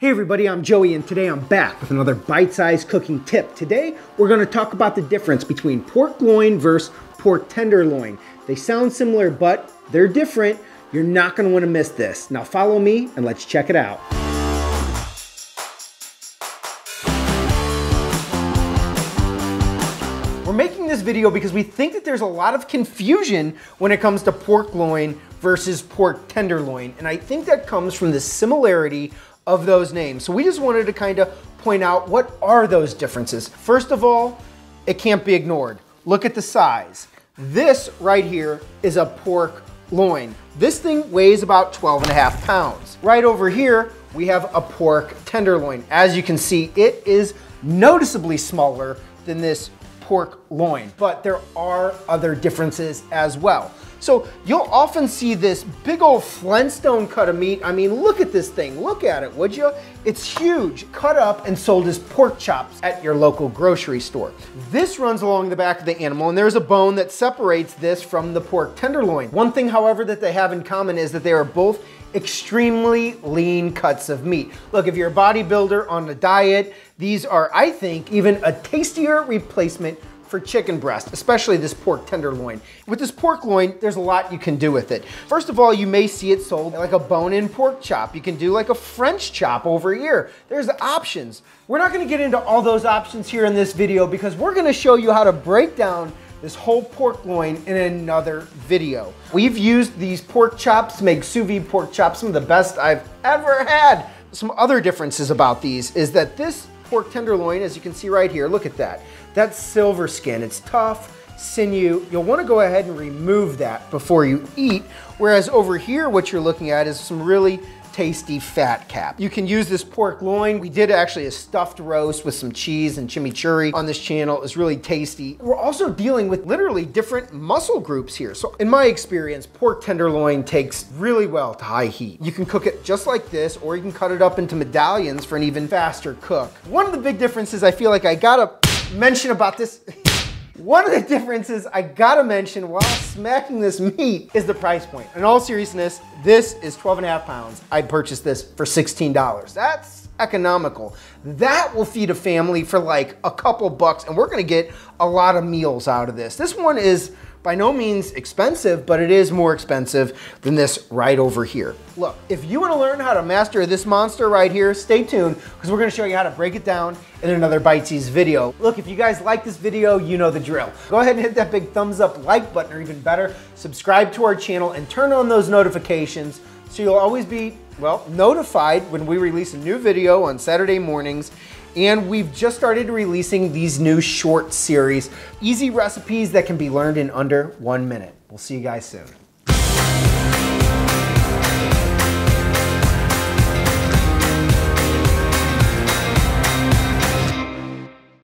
Hey everybody, I'm Joey and today I'm back with another bite-sized cooking tip. Today we're going to talk about the difference between pork loin versus pork tenderloin. They sound similar but they're different. You're not going to want to miss this. Now follow me and let's check it out. We're making this video because we think that there's a lot of confusion when it comes to pork loin versus pork tenderloin, and I think that comes from the similarity of those names. So we just wanted to kind of point out what are those differences. First of all, it can't be ignored. Look at the size. This right here is a pork loin. This thing weighs about 12.5 pounds. Right over here, we have a pork tenderloin. As you can see, it is noticeably smaller than this pork loin, but there are other differences as well. So you'll often see this big old Flintstone cut of meat. I mean, look at this thing. Look at it, would you? It's huge, cut up and sold as pork chops at your local grocery store. This runs along the back of the animal, and there's a bone that separates this from the pork tenderloin. One thing, however, that they have in common is that they are both extremely lean cuts of meat. Look, if you're a bodybuilder on a diet, these are, I think, even a tastier replacement for chicken breast, especially this pork tenderloin. With this pork loin, there's a lot you can do with it. First of all, you may see it sold like a bone-in pork chop. You can do like a French chop over here. There's options. We're not gonna get into all those options here in this video because we're gonna show you how to break down this whole pork loin in another video. We've used these pork chops to make sous vide pork chops, some of the best I've ever had. Some other differences about these is that this pork tenderloin, as you can see right here, look at that. That's silver skin. It's tough, sinew. You'll want to go ahead and remove that before you eat. Whereas over here, what you're looking at is some really tasty fat cap. You can use this pork loin. We did actually a stuffed roast with some cheese and chimichurri on this channel. It's really tasty. We're also dealing with literally different muscle groups here. So in my experience, pork tenderloin takes really well to high heat. You can cook it just like this, or you can cut it up into medallions for an even faster cook. One of the big differences I feel like I gotta mention about this One of the differences I gotta mention while smacking this meat is the price point. In all seriousness, this is 12.5 pounds. I purchased this for $16. That's economical. That will feed a family for like a couple bucks, and we're gonna get a lot of meals out of this. This one is by no means expensive, but it is more expensive than this right over here. Look, if you wanna learn how to master this monster right here, stay tuned, because we're gonna show you how to break it down in another Biteseez video. Look, if you guys like this video, you know the drill. Go ahead and hit that big thumbs up like button, or even better, subscribe to our channel and turn on those notifications so you'll always be, well, notified when we release a new video on Saturday mornings. And we've just started releasing these new short series, easy recipes that can be learned in under 1 minute. We'll see you guys soon.